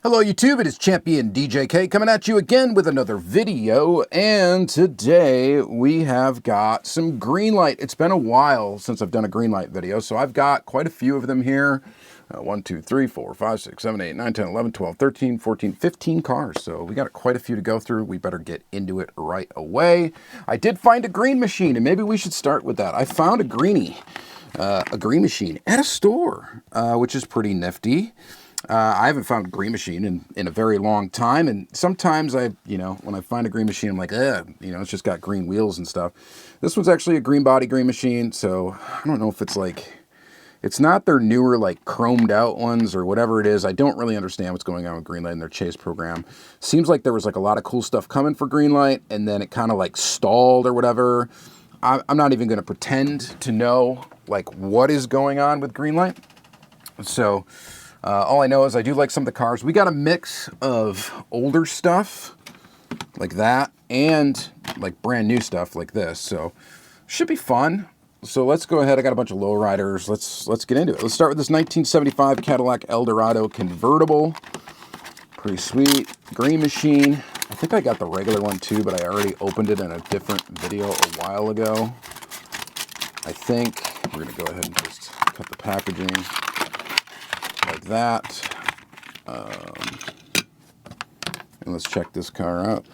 Hello YouTube, it is Championdjk coming at you again with another video, and today we have got some GreenLight. It's been a while since I've done a GreenLight video, so I've got quite a few of them here. 1, 2, 3, 4, 5, 6, 7, 8, 9, 10, 11, 12, 13, 14, 15 cars. So we got quite a few to go through. We better get into it right away. I did find a green machine, and maybe we should start with that. I found a green machine at a store, which is pretty nifty. I haven't found a green machine in a very long time, and sometimes when I find a green machine, I'm like, it's just got green wheels and stuff. This one's actually a green body green machine, so I don't know if it's like, it's not their newer like chromed out ones or whatever it is. I don't really understand what's going on with GreenLight and their chase program. Seems like there was like a lot of cool stuff coming for GreenLight, and then it kind of like stalled or whatever. I'm not even going to pretend to know like what is going on with GreenLight. So all I know is I do like some of the cars. We got a mix of older stuff like that and like brand new stuff like this. So should be fun. So let's go ahead. I got a bunch of lowriders. Let's get into it. Let's start with this 1975 Cadillac Eldorado convertible. Pretty sweet. Green machine. I think I got the regular one too, but I already opened it in a different video a while ago. I think we're going to go ahead and just cut the packaging like that. And let's check this car out.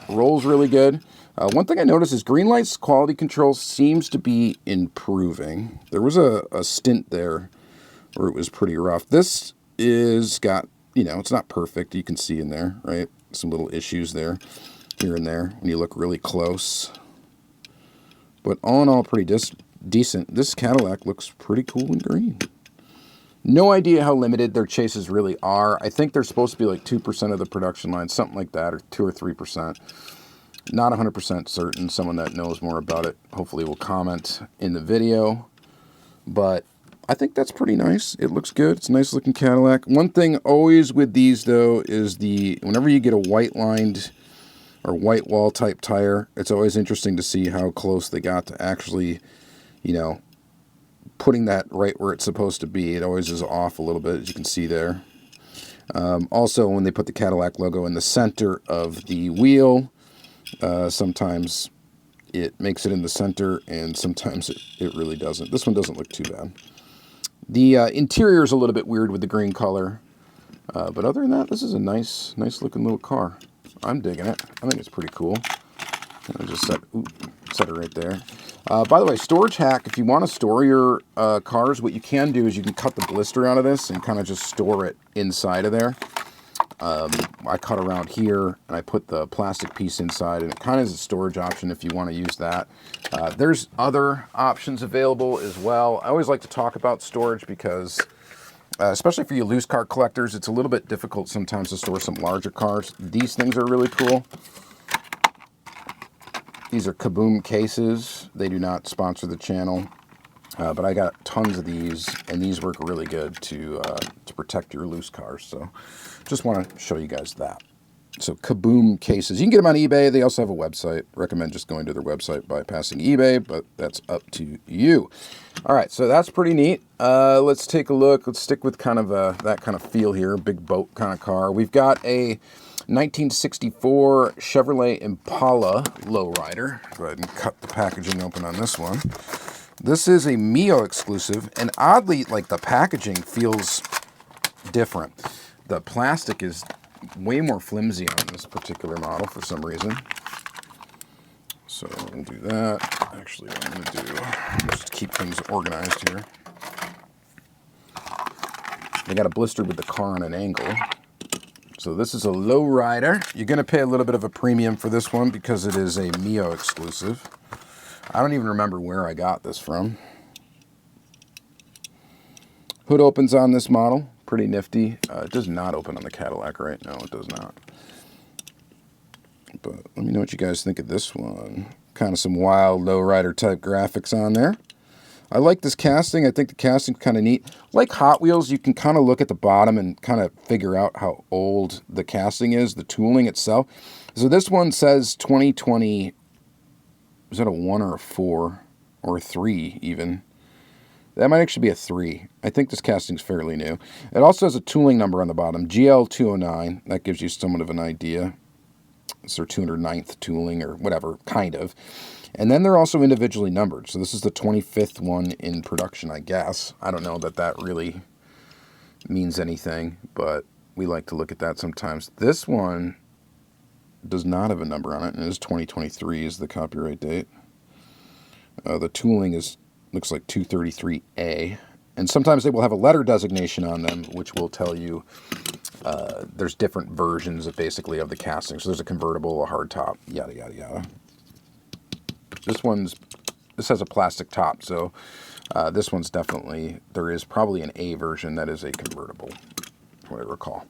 Rolls really good. One thing I noticed is GreenLight's quality control seems to be improving. There was a stint there where it was pretty rough. This is got, it's not perfect. You can see in there, right? Some little issues there, here and there, when you look really close. But all in all, pretty decent. This Cadillac looks pretty cool in green. No idea how limited their chases really are. I think they're supposed to be like 2% of the production line, something like that, or 2 or 3%. Not 100% certain. Someone that knows more about it hopefully will comment in the video. But I think that's pretty nice. It looks good. It's a nice looking Cadillac. One thing always with these though is whenever you get a white lined or white wall type tire, it's always interesting to see how close they got to actually, putting that right where it's supposed to be. It always is off a little bit, as you can see there. Also, when they put the Cadillac logo in the center of the wheel, sometimes it makes it in the center, and sometimes it really doesn't. This one doesn't look too bad. The interior is a little bit weird with the green color, but other than that, this is a nice looking little car. I'm digging it. I think it's pretty cool. I just set it right there. By the way, storage hack, if you want to store your cars, what you can do is you can cut the blister out of this and kind of just store it inside of there. I cut around here and I put the plastic piece inside, and it kind of is a storage option if you want to use that. There's other options available as well. I always like to talk about storage because, especially for you used car collectors, it's a little bit difficult sometimes to store some larger cars. These things are really cool. These are Kaboom cases. They do not sponsor the channel, but I got tons of these, and these work really good to protect your loose cars. So just want to show you guys that. So Kaboom cases. You can get them on eBay. They also have a website. Recommend just going to their website, bypassing eBay, but that's up to you. All right, so that's pretty neat. Let's take a look. Let's stick with kind of that kind of feel here, big boat kind of car. We've got a 1964 Chevrolet Impala lowrider. Go ahead and cut the packaging open on this one. This is a Mio exclusive, and oddly, like, the packaging feels different. The plastic is way more flimsy on this particular model for some reason. So we'll do that. Actually, what I'm going to do is just keep things organized here. They got a blister with the car on an angle. So this is a lowrider. You're going to pay a little bit of a premium for this one because it is a Mio exclusive. I don't even remember where I got this from. Hood opens on this model. Pretty nifty. It does not open on the Cadillac, right? No, it does not. But let me know what you guys think of this one. Kind of some wild lowrider type graphics on there. I like this casting. I think the casting's kind of neat. Like Hot Wheels, you can kind of look at the bottom and kind of figure out how old the casting is, the tooling itself. So this one says 2020. Is that a 1 or a 4 or a 3 even? That might actually be a 3. I think this casting's fairly new. It also has a tooling number on the bottom, GL209. That gives you somewhat of an idea. It's their 209th tooling or whatever, kind of. And then they're also individually numbered. So this is the 25th one in production, I guess. I don't know that that really means anything, but we like to look at that sometimes. This one does not have a number on it, and it is 2023 is the copyright date. The tooling looks like 233A. And sometimes they will have a letter designation on them, which will tell you there's different versions of basically of the casting. So there's a convertible, a hardtop, yada, yada, yada. This has a plastic top, so this one's definitely, there is probably an A version that is a convertible, from what I recall.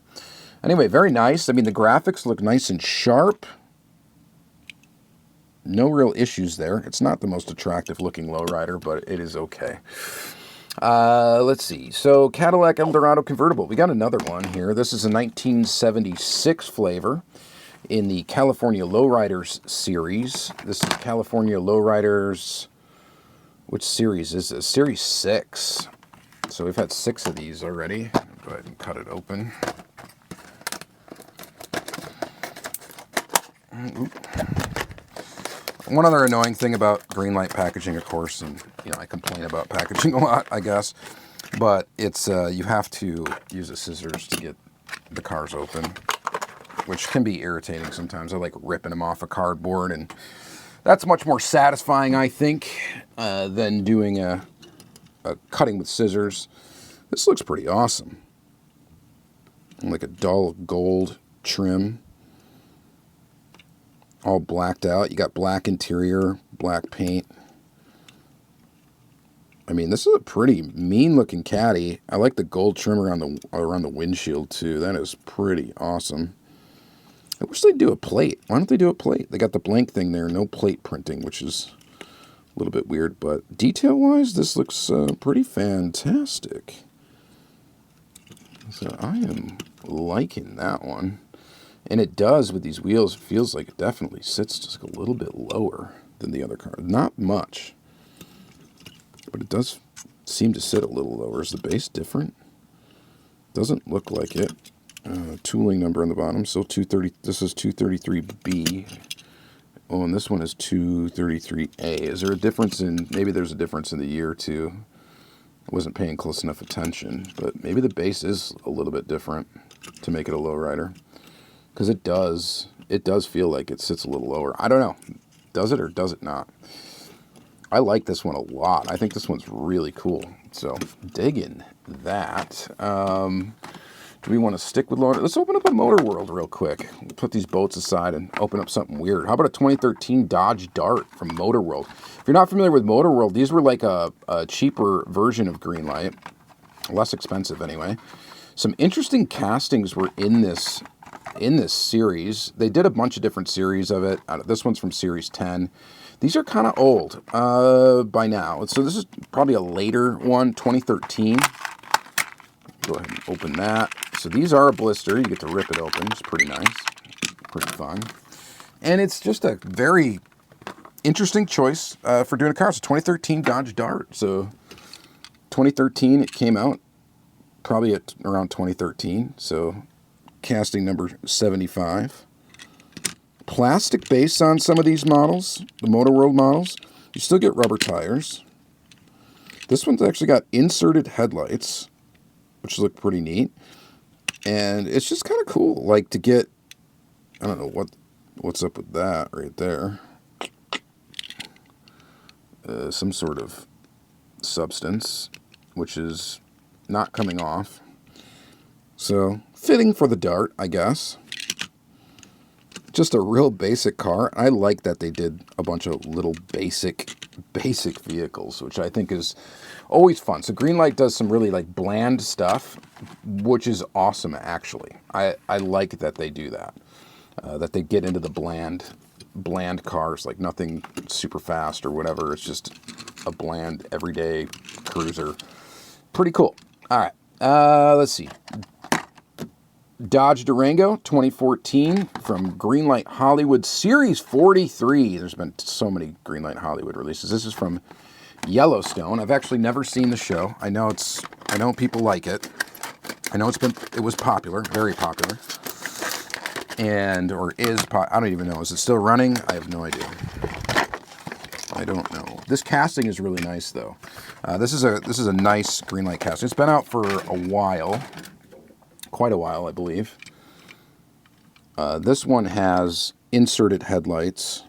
Anyway, very nice. I mean, the graphics look nice and sharp. No real issues there. It's not the most attractive looking lowrider, but it is okay. Let's see. So Cadillac Eldorado convertible. We got another one here. This is a 1976 flavor in the California Lowriders series. This is California Lowriders. Which series is this? Series 6. So we've had 6 of these already. Go ahead and cut it open. One other annoying thing about GreenLight packaging, of course, and I complain about packaging a lot, I guess, but it's you have to use the scissors to get the cars open, which can be irritating sometimes. I like ripping them off a cardboard, and that's much more satisfying, I think, than doing a cutting with scissors. This looks pretty awesome. Like a dull gold trim. All blacked out. You got black interior, black paint. I mean, this is a pretty mean-looking caddy. I like the gold trim around the windshield, too. That is pretty awesome. I wish they'd do a plate. Why don't they do a plate? They got the blank thing there, no plate printing, which is a little bit weird. But detail-wise, this looks pretty fantastic. So I am liking that one. And it does, with these wheels, it feels like it definitely sits just a little bit lower than the other car. Not much. But it does seem to sit a little lower. Is the base different? Doesn't look like it. Tooling number on the bottom. So 230. This is 233B. Oh, and this one is 233A. Is there a difference in... Maybe there's a difference in the year, too. I wasn't paying close enough attention. But maybe the base is a little bit different to make it a lowrider. Because it does feel like it sits a little lower. I don't know. Does it or does it not? I like this one a lot. I think this one's really cool. So, digging that. Do we want to stick with Lowriders? Let's open up a Motor World real quick. Put these boats aside and open up something weird. How about a 2013 Dodge Dart from Motor World? If you're not familiar with Motor World, these were like a cheaper version of GreenLight. Less expensive, anyway. Some interesting castings were in this series. They did a bunch of different series of it. This one's from Series 10. These are kind of old by now. So this is probably a later one, 2013. Go ahead and open that. So these are a blister. You get to rip it open. It's pretty nice. Pretty fun. And it's just a very interesting choice for doing a car. It's a 2013 Dodge Dart. So 2013 it came out. Probably at around 2013. So casting number 75. Plastic base on some of these models, the Motor World models. You still get rubber tires. This one's actually got inserted headlights, which look pretty neat. And it's just kind of cool, like to get, I don't know what's up with that right there. Some sort of substance, which is not coming off. So, fitting for the Dart, I guess. Just a real basic car. I like that they did a bunch of little basic vehicles, which I think is always fun. So GreenLight does some really like bland stuff, which is awesome, actually. I like that they do that. That they get into the bland cars, like nothing super fast or whatever. It's just a bland, everyday cruiser. Pretty cool. All right. Let's see. Dodge Durango 2014 from GreenLight Hollywood Series 43. There's been so many GreenLight Hollywood releases. This is from Yellowstone. I've actually never seen the show. I know people like it. I know it was popular, very popular. Or I don't even know. Is it still running? I have no idea. I don't know. This casting is really nice though. This is a nice GreenLight casting. It's been out for a while. Quite a while, I believe. This one has inserted headlights.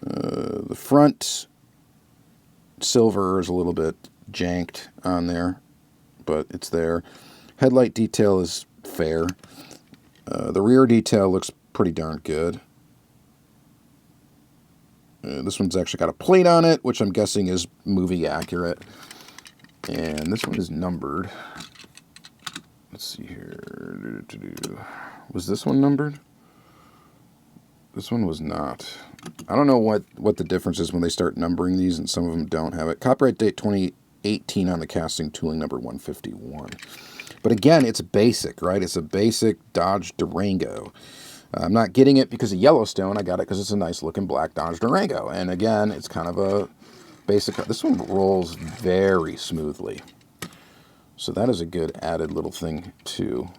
The front silver is a little bit janked on there, but it's there. Headlight detail is fair. The rear detail looks pretty darn good. This one's actually got a plate on it, which I'm guessing is movie accurate. And this one is numbered. Let's see here. Was this one numbered? This one was not. I don't know what the difference is when they start numbering these, and some of them don't have it. Copyright date 2018 on the casting, tooling number 151. But again, it's basic, right? It's a basic Dodge Durango. I'm not getting it because of Yellowstone. I got it because it's a nice looking black Dodge Durango. And again, it's kind of a basic. This one rolls very smoothly. So that is a good added little thing too.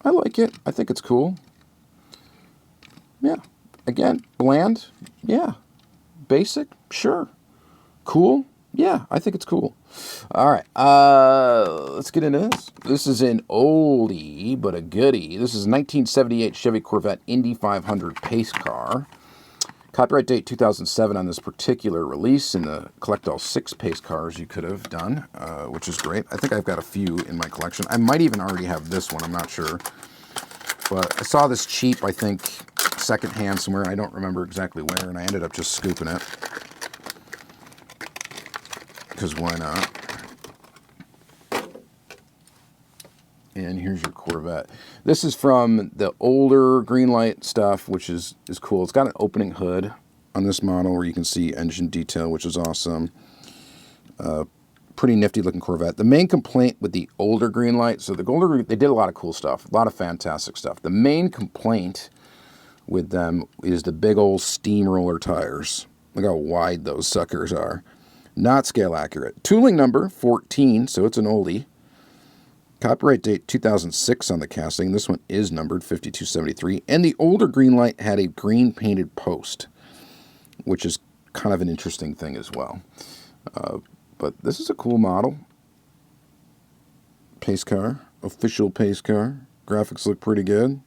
I like it. I think it's cool. Yeah. Again, bland. Yeah. Basic. Sure. Cool. Yeah, I think it's cool. All right, let's get into this. This is an oldie, but a goodie. This is a 1978 Chevy Corvette Indy 500 pace car. Copyright date 2007 on this particular release. In the collect all 6 pace cars you could have done, which is great. I think I've got a few in my collection. I might even already have this one, I'm not sure. But I saw this cheap, I think, secondhand somewhere. I don't remember exactly where, and I ended up just scooping it. Because why not? And here's your Corvette. This is from the older GreenLight stuff, which is cool. It's got an opening hood on this model where you can see engine detail, which is awesome. Pretty nifty looking Corvette. The main complaint with the older GreenLight, so the older, they did a lot of cool stuff, a lot of fantastic stuff. The main complaint with them is the big old steamroller tires. Look how wide those suckers are. Not scale accurate. Tooling number 14, so it's an oldie. Copyright date 2006 on the casting. This one is numbered 5273. And the older GreenLight had a green painted post, which is kind of an interesting thing as well. But this is a cool model. Pace car. Official pace car. Graphics look pretty good.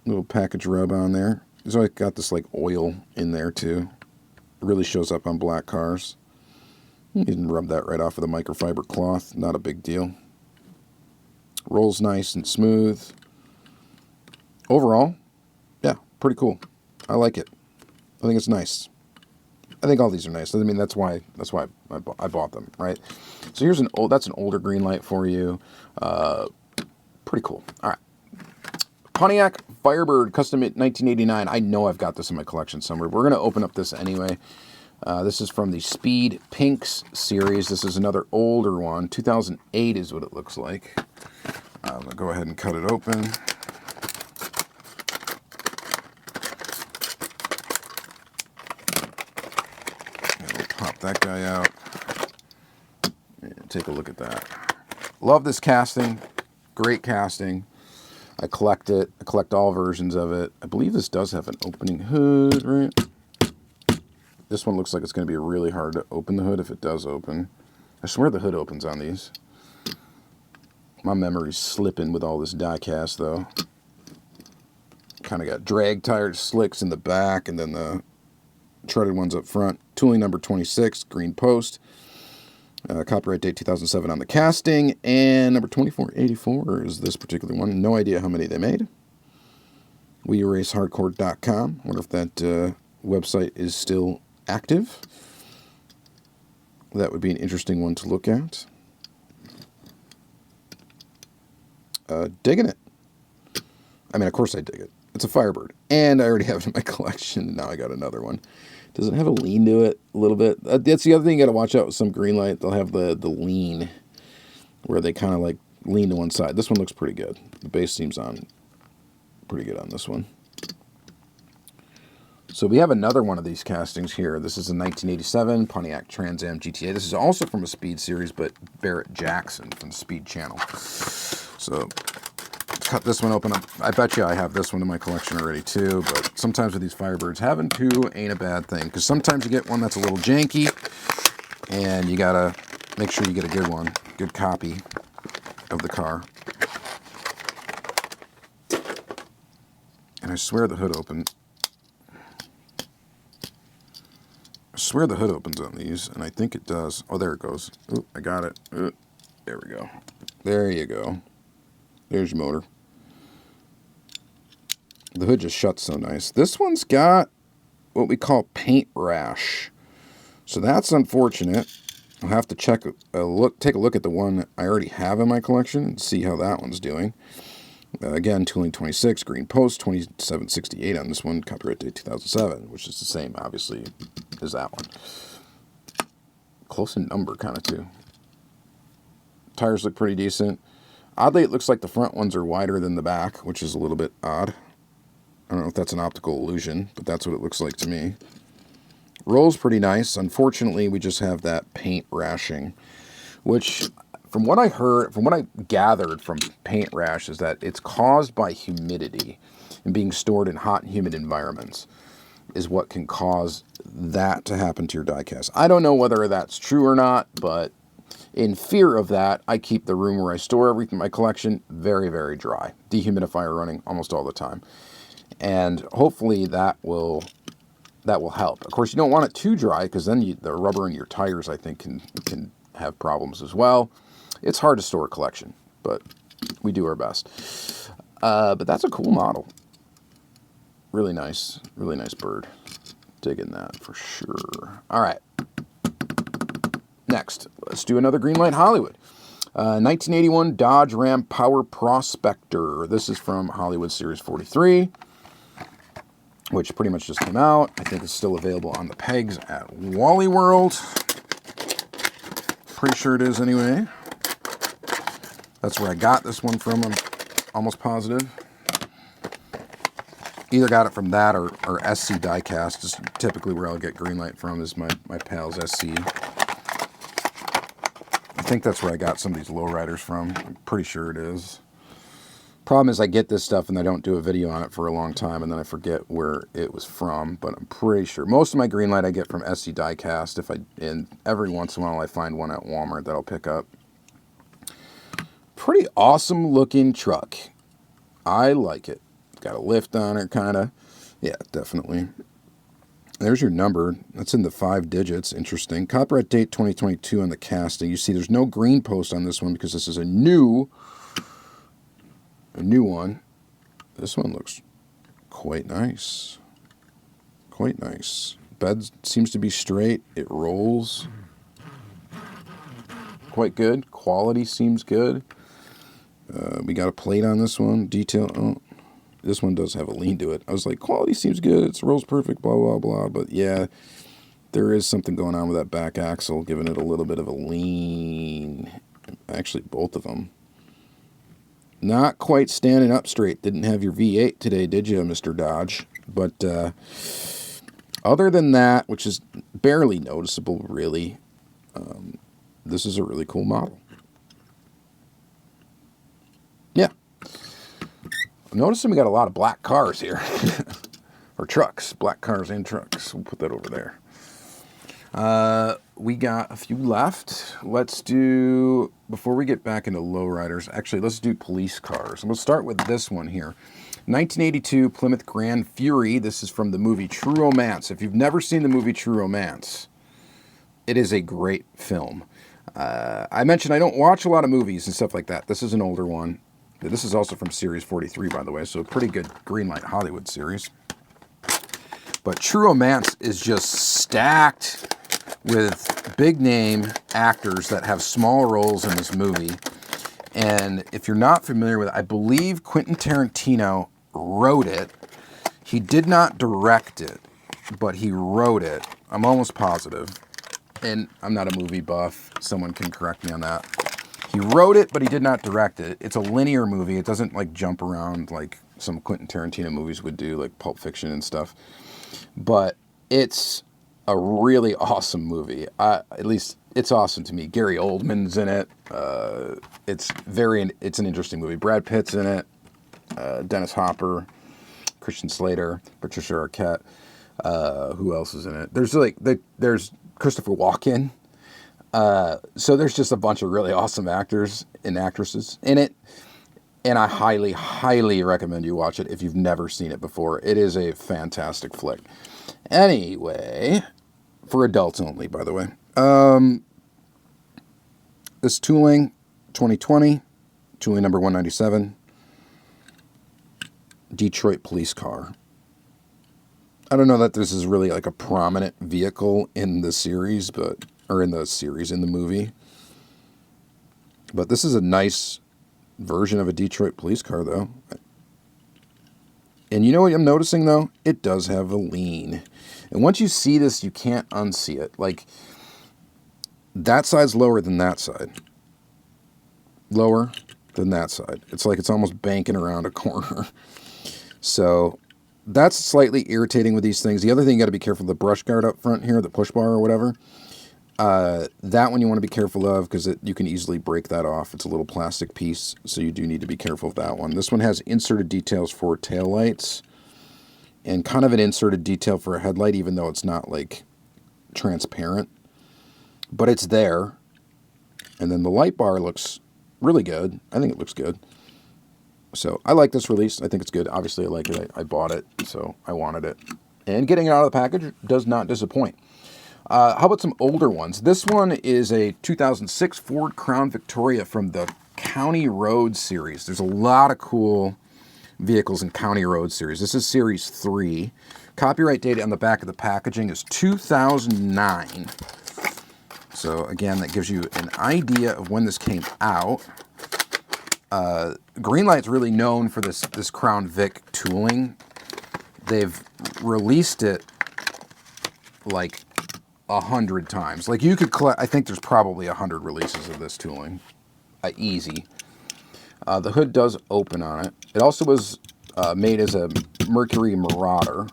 Little package rub on there. It's always got this like oil in there too. Really shows up on black cars. You can rub that right off with a microfiber cloth. Not a big deal. Rolls nice and smooth. Overall, yeah, pretty cool. I like it. I think it's nice. I think all these are nice. I mean, that's why I bought them, right? So here's that's an older GreenLight for you. Pretty cool. All right. Pontiac Firebird, custom 1989. I know I've got this in my collection somewhere. We're going to open up this anyway. This is from the Speed Pinks series. This is another older one. 2008 is what it looks like. I'm going to go ahead and cut it open. We'll pop that guy out. And take a look at that. Love this casting. Great casting. I collect it. I collect all versions of it. I believe this does have an opening hood, right? This one looks like it's going to be really hard to open the hood if it does open. I swear the hood opens on these. My memory's slipping with all this diecast, though. Kind of got drag tire slicks in the back, and then the treaded ones up front. Tooling number 26, green post. Copyright date 2007 on the casting, and number 2484 is this particular one. No idea how many they made. WeEraseHardcore.com. Wonder if that website is still active. That would be an interesting one to look at. Digging it. I mean, of course I dig it. It's a Firebird, and I already have it in my collection. Now I got another one. Does it have a lean to it a little bit? That's the other thing you got to watch out with some GreenLight. They'll have the lean where they kind of like lean to one side. This one looks pretty good. The base seems on pretty good on this one. So we have another one of these castings here. This is a 1987 Pontiac Trans Am GTA. This is also from a Speed series, but Barrett Jackson from the Speed channel. So cut this one open. I bet you I have this one in my collection already too, but sometimes with these Firebirds, having two ain't a bad thing, because sometimes you get one that's a little janky, and you gotta make sure you get a good one, good copy of the car. And I swear the hood opened. I swear the hood opens on these, and I think it does. Oh, there it goes. Ooh, I got it. Ooh, there we go. There you go. There's your motor. The hood just shuts so nice. This one's got what we call paint rash. So that's unfortunate. I'll have to take a look at the one I already have in my collection and see how that one's doing. Again, tooling 26, green post, 2768 on this one, copyright date 2007, which is the same, obviously, as that one. Close in number, kind of, too. Tires look pretty decent. Oddly, it looks like the front ones are wider than the back, which is a little bit odd. I don't know if that's an optical illusion, but that's what it looks like to me. Rolls pretty nice. Unfortunately, we just have that paint rashing, which, from what I heard, from what I gathered from paint rash, is that it's caused by humidity and being stored in hot and humid environments is what can cause that to happen to your diecast. I don't know whether that's true or not, but in fear of that, I keep the room where I store everything in my collection very, very dry. Dehumidifier running almost all the time. And hopefully that will help. Of course, you don't want it too dry, because then the rubber in your tires, I think, can have problems as well. It's hard to store a collection, but we do our best. But that's a cool model. Really nice bird. Digging that for sure. All right. Next, let's do another GreenLight Hollywood. 1981 Dodge Ram Power Prospector. This is from Hollywood Series 43, which pretty much just came out. I think it's still available on the pegs at Wally World. Pretty sure it is anyway. That's where I got this one from, I'm almost positive. Either got it from that or SC Diecast. Is typically where I'll get GreenLight from, is my pals SC. I think that's where I got some of these Lowriders from. I'm pretty sure it is. Problem is I get this stuff and I don't do a video on it for a long time, and then I forget where it was from, but I'm pretty sure. Most of my GreenLight I get from SC Diecast, and every once in a while I find one at Walmart that I'll pick up. Pretty awesome looking truck. I like it. Got a lift on it, kind of. Yeah, definitely. There's your number. That's in the 5 digits. Interesting. Copyright date 2022 on the casting. You see there's no green post on this one because this is a new one. This one looks quite nice. Quite nice. Bed seems to be straight. It rolls quite good. Quality seems good. We got a plate on this one. Detail. Oh, this one does have a lean to it. I was like, quality seems good. It rolls perfect, blah, blah, blah. But yeah, there is something going on with that back axle, giving it a little bit of a lean. Actually, both of them. Not quite standing up straight. Didn't have your V8 today, did you, Mr. Dodge? But other than that, which is barely noticeable, really, this is a really cool model. Yeah. I'm noticing we got a lot of black cars here. Or trucks. Black cars and trucks. We'll put that over there. We got a few left. Let's do, before we get back into Lowriders, actually, let's do police cars. And we'll start with this one here. 1982 Plymouth Grand Fury. This is from the movie True Romance. If you've never seen the movie True Romance, it is a great film. I mentioned I don't watch a lot of movies and stuff like that. This is an older one. This is also from Series 43, by the way, so a pretty good GreenLight Hollywood series. But True Romance is just stacked with big-name actors that have small roles in this movie. And if you're not familiar with it, I believe Quentin Tarantino wrote it. He did not direct it, but he wrote it. I'm almost positive. And I'm not a movie buff. Someone can correct me on that. He wrote it, but he did not direct it. It's a linear movie. It doesn't like jump around like some Quentin Tarantino movies would do, like Pulp Fiction and stuff. But it's a really awesome movie. At least it's awesome to me. Gary Oldman's in it. It's an interesting movie. Brad Pitt's in it. Dennis Hopper, Christian Slater, Patricia Arquette. Who else is in it? There's Christopher Walken. So there's just a bunch of really awesome actors and actresses in it. And I highly, highly recommend you watch it if you've never seen it before. It is a fantastic flick. Anyway, for adults only, by the way. This tooling, 2020, tooling number 197, Detroit police car. I don't know that this is really like a prominent vehicle in the series, in the movie. But this is a nice version of a Detroit police car, though. And you know what I'm noticing, though? It does have a lean. And once you see this, you can't unsee it. Like, that side's lower than that side. Lower than that side. It's like it's almost banking around a corner. So that's slightly irritating with these things. The other thing you got to be careful, the brush guard up front here, the push bar or whatever. That one you want to be careful of because you can easily break that off. It's a little plastic piece, so you do need to be careful of that one. This one has inserted details for taillights and kind of an inserted detail for a headlight, even though it's not like transparent. But it's there. And then the light bar looks really good. I think it looks good. So I like this release. I think it's good. Obviously, I like it. I bought it, so I wanted it. And getting it out of the package does not disappoint. How about some older ones? This one is a 2006 Ford Crown Victoria from the County Road series. There's a lot of cool vehicles in County Road series. This is Series 3. Copyright date on the back of the packaging is 2009. So again, that gives you an idea of when this came out. GreenLight's really known for this Crown Vic tooling. They've released it like 100 times. Like you could collect, I think there's probably 100 releases of this tooling. Easy. The hood does open on it. It also was made as a Mercury Marauder.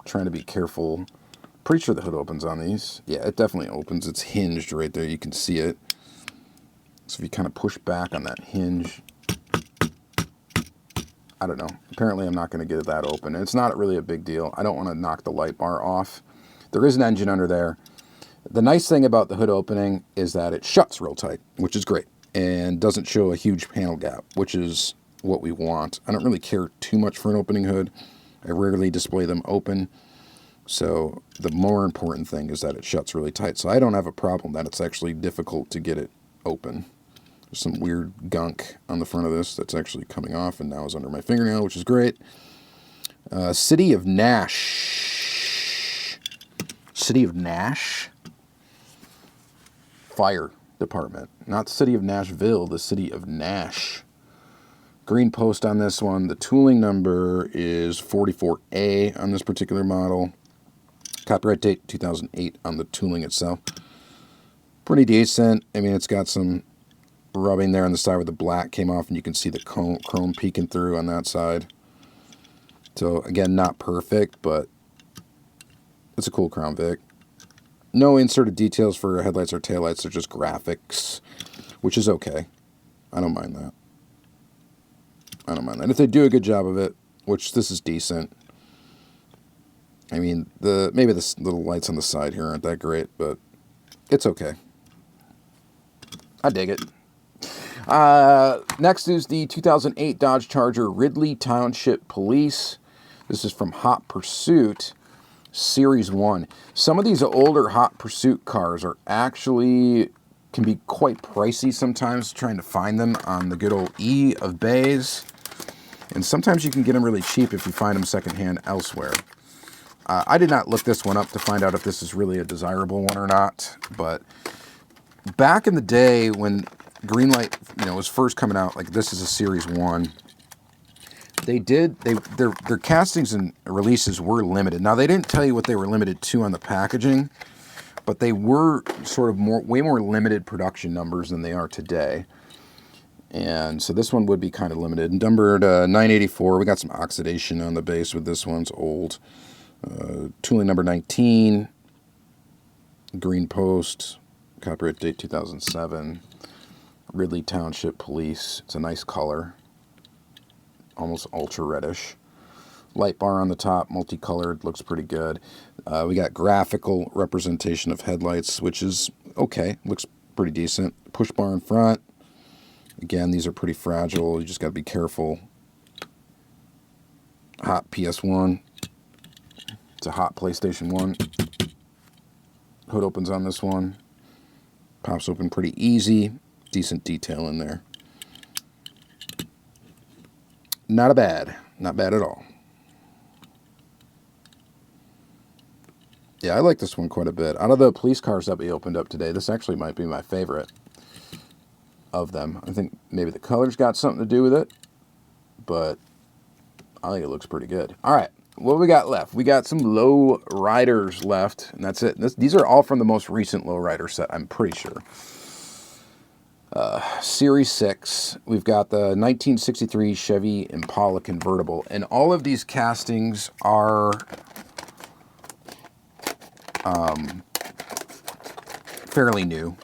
Trying to be careful. Pretty sure the hood opens on these. Yeah, it definitely opens. It's hinged right there. You can see it. So if you kind of push back on that hinge, I don't know. Apparently I'm not going to get that open. It's not really a big deal. I don't want to knock the light bar off. There is an engine under there. The nice thing about the hood opening is that it shuts real tight, which is great, and doesn't show a huge panel gap, which is what we want. I don't really care too much for an opening hood. I rarely display them open. So the more important thing is that it shuts really tight. So I don't have a problem that it's actually difficult to get it open. There's some weird gunk on the front of this that's actually coming off and now is under my fingernail, which is great. City of Nash. City of Nash? Fire Department. Not the City of Nashville, the City of Nash. Green post on this one. The tooling number is 44A on this particular model. Copyright date 2008 on the tooling itself. Pretty decent. I mean, it's got some rubbing there on the side where the black came off, and you can see the chrome peeking through on that side. So, again, not perfect, but it's a cool Crown Vic. No inserted details for headlights or taillights. They're just graphics, which is okay. I don't mind that. I don't mind that. And if they do a good job of it, which this is decent. I mean, maybe the little lights on the side here aren't that great, but it's okay. I dig it. Next is the 2008 Dodge Charger Ridley Township Police. This is from Hot Pursuit Series 1. Some of these older Hot Pursuit cars can be quite pricey sometimes, trying to find them on the good old E of Bays. And sometimes you can get them really cheap if you find them secondhand elsewhere. I did not look this one up to find out if this is really a desirable one or not, but back in the day when GreenLight, was first coming out, like this is a Series 1, their castings and releases were limited. Now, they didn't tell you what they were limited to on the packaging, but they were sort of way more limited production numbers than they are today. And so this one would be kind of limited. Numbered 984. We got some oxidation on the base with this one. It's old. Tooling number 19. Green post. Copyright date 2007. Ridley Township Police. It's a nice color. Almost ultra reddish. Light bar on the top, multicolored, looks pretty good. We got graphical representation of headlights, which is okay. Looks pretty decent. Push bar in front. Again, these are pretty fragile. You just got to be careful. Hot PS1. It's a hot PlayStation 1. Hood opens on this one. Pops open pretty easy. Decent detail in there. Not bad. Not bad at all. Yeah, I like this one quite a bit. Out of the police cars that we opened up today, this actually might be my favorite of them. I think maybe the color's got something to do with it, but I think it looks pretty good. All right, what we got left? We got some Lowriders left, and that's it. These are all from the most recent Lowrider set, I'm pretty sure. Series 6, we've got the 1963 Chevy Impala convertible, and all of these castings are fairly new.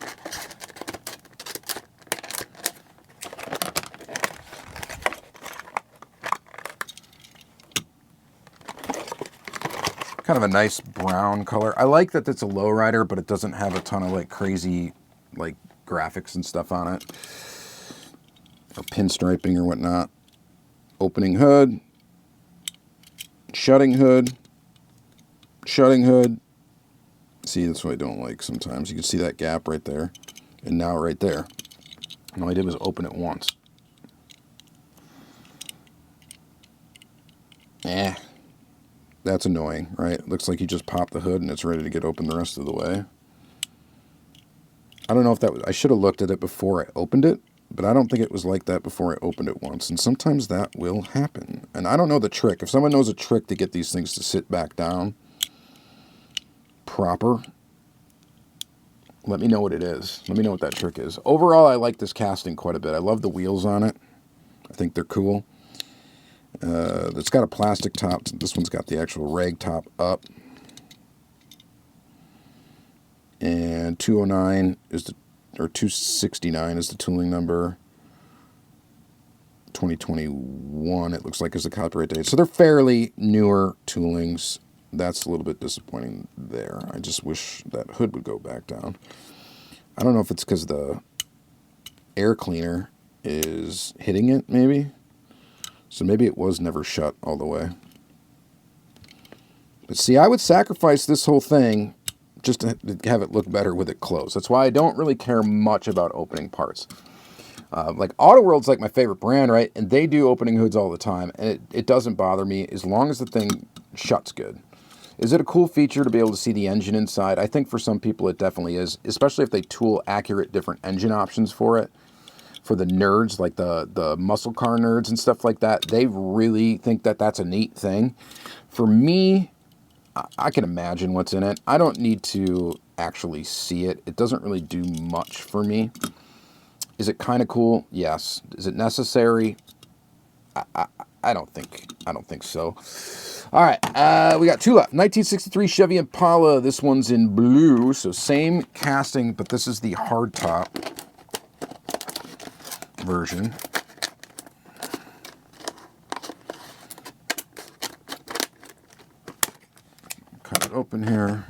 Kind of a nice brown color. I like that it's a lowrider, but it doesn't have a ton of like crazy like graphics and stuff on it, or pinstriping or whatnot. Opening hood, shutting hood, shutting hood. See, that's what I don't like sometimes. You can see that gap right there, and now right there. And all I did was open it once. That's annoying, right? Looks like you just pop the hood and it's ready to get open the rest of the way. I don't know if that was, I should have looked at it before I opened it, but I don't think it was like that before I opened it once. And sometimes that will happen. And I don't know the trick. If someone knows a trick to get these things to sit back down proper, let me know what it is. Let me know what that trick is. Overall, I like this casting quite a bit. I love the wheels on it. I think they're cool. It's got a plastic top. This one's got the actual rag top up. And 209 is the, or 269 is the tooling number. 2021, it looks like, is the copyright date. So they're fairly newer toolings. That's a little bit disappointing there. I just wish that hood would go back down. I don't know if it's because the air cleaner is hitting it, maybe. So maybe it was never shut all the way. But see, I would sacrifice this whole thing just to have it look better with it closed. That's why I don't really care much about opening parts. Like Auto World's like my favorite brand, right? And they do opening hoods all the time, and it doesn't bother me as long as the thing shuts good. Is it a cool feature to be able to see the engine inside? I think for some people it definitely is, especially if they tool accurate different engine options for it. For the nerds, like the muscle car nerds and stuff like that, they really think that that's a neat thing. For me, I can imagine what's in it. I don't need to actually see it. It doesn't really do much for me. Is it kind of cool? Yes. Is it necessary? I don't think so. All right, we got two left. 1963 Chevy Impala. This one's in blue, so same casting, but this is the hardtop version. Cut it open here.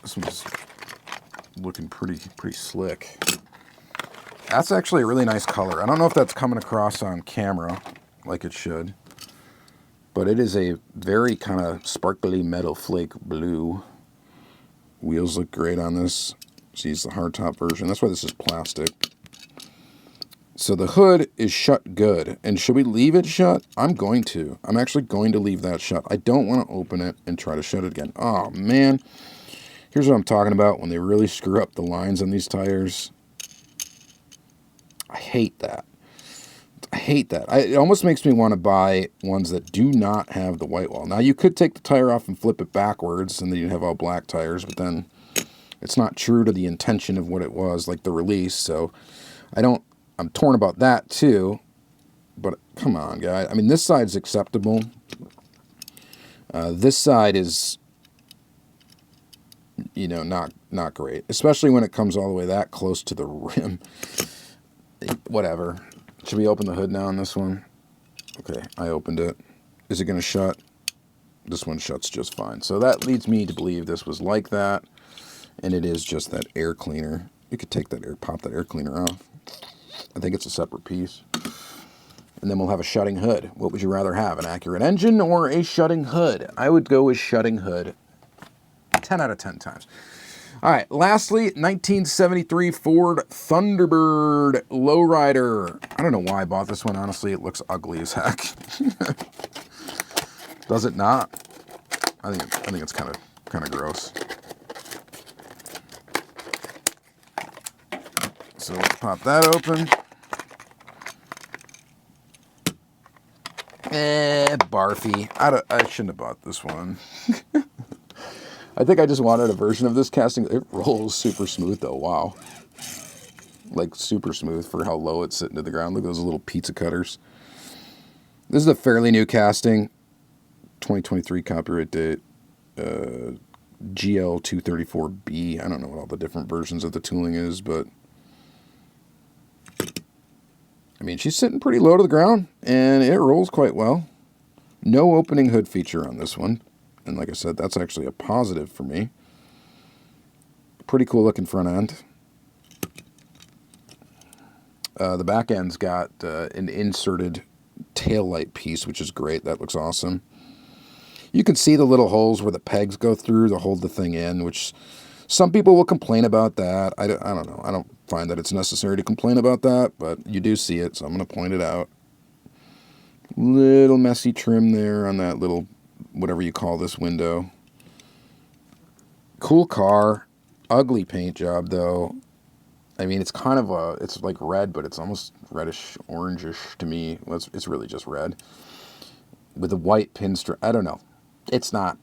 This one's looking pretty slick. That's actually a really nice color. I don't know if that's coming across on camera like it should, but it is a very kind of sparkly metal flake blue. Wheels look great on this. See, it's the hardtop version. That's why this is plastic. So the hood is shut good. And should we leave it shut? I'm going to. I'm actually going to leave that shut. I don't want to open it and try to shut it again. Oh, man. Here's what I'm talking about when they really screw up the lines on these tires. I hate that. I hate that. It almost makes me want to buy ones that do not have the white wall. Now, you could take the tire off and flip it backwards, and then you'd have all black tires, but then It's not true to the intention of what it was, like the release, so I'm torn about that too. But come on, guys. I mean, this side's acceptable. This side is, you know, not great, especially when it comes all the way that close to the rim. Whatever. Should we open the hood now on this one? Okay, I opened it. Is it going to shut? This one shuts just fine. So that leads me to believe this was like that, and it is just that air cleaner. You could take that pop that air cleaner off. I think it's a separate piece. And then we'll have a shutting hood. What would you rather have, an accurate engine or a shutting hood? I would go with shutting hood 10 out of 10 times. All right, lastly, 1973 Ford Thunderbird Lowrider. I don't know why I bought this one, honestly. It looks ugly as heck. Does it not? I think it's kind of gross. So let's pop that open. Barfy. I shouldn't have bought this one. I think I just wanted a version of this casting. It rolls super smooth though. Wow. Like super smooth for how low it's sitting to the ground. Look at those little pizza cutters. This is a fairly new casting. 2023 copyright date. GL234B. I don't know what all the different versions of the tooling is, but I mean, she's sitting pretty low to the ground, and it rolls quite well. No opening hood feature on this one. And like I said, that's actually a positive for me. Pretty cool looking front end. The back end's got an inserted tail light piece, which is great. That looks awesome. You can see the little holes where the pegs go through to hold the thing in, which some people will complain about that. I don't know. I don't find that it's necessary to complain about that, but you do see it, so I'm going to point it out. Little messy trim there on that little, whatever you call this window. Cool car. Ugly paint job, though. I mean, it's kind of it's like red, but it's almost reddish, orangish to me. Well, it's really just red. With the white pinstripe. I don't know. It's not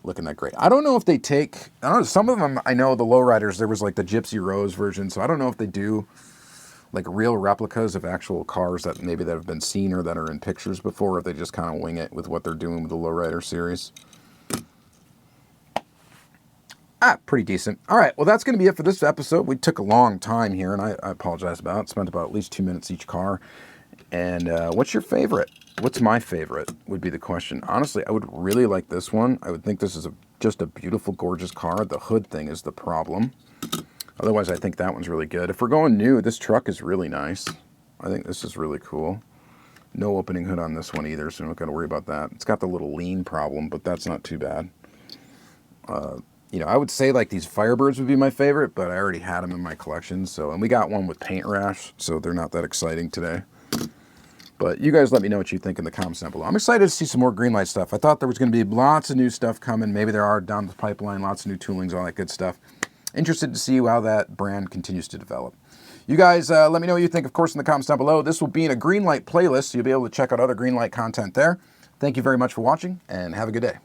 looking that great. I don't know if they take, I don't know, some of them, I know the Lowriders, there was like the Gypsy Rose version, so I don't know if they do like real replicas of actual cars that maybe that have been seen or that are in pictures before, or if they just kind of wing it with what they're doing with the Lowrider series. Pretty decent. All right, well, that's going to be it for this episode. We took a long time here, and I apologize about it. Spent about at least 2 minutes each car. And what's your favorite? What's my favorite would be the question. Honestly, I would really like this one. I would think this is just a beautiful, gorgeous car. The hood thing is the problem. Otherwise, I think that one's really good. If we're going new, this truck is really nice. I think this is really cool. No opening hood on this one either, so I'm not going to worry about that. It's got the little lean problem, but that's not too bad. You know, I would say like these Firebirds would be my favorite, but I already had them in my collection. So, and we got one with paint rash, so they're not that exciting today. But you guys let me know what you think in the comments down below. I'm excited to see some more GreenLight stuff. I thought there was going to be lots of new stuff coming. Maybe there are down the pipeline, lots of new toolings, all that good stuff. Interested to see how that brand continues to develop. You guys let me know what you think, of course, in the comments down below. This will be in a GreenLight playlist, so you'll be able to check out other GreenLight content there. Thank you very much for watching, and have a good day.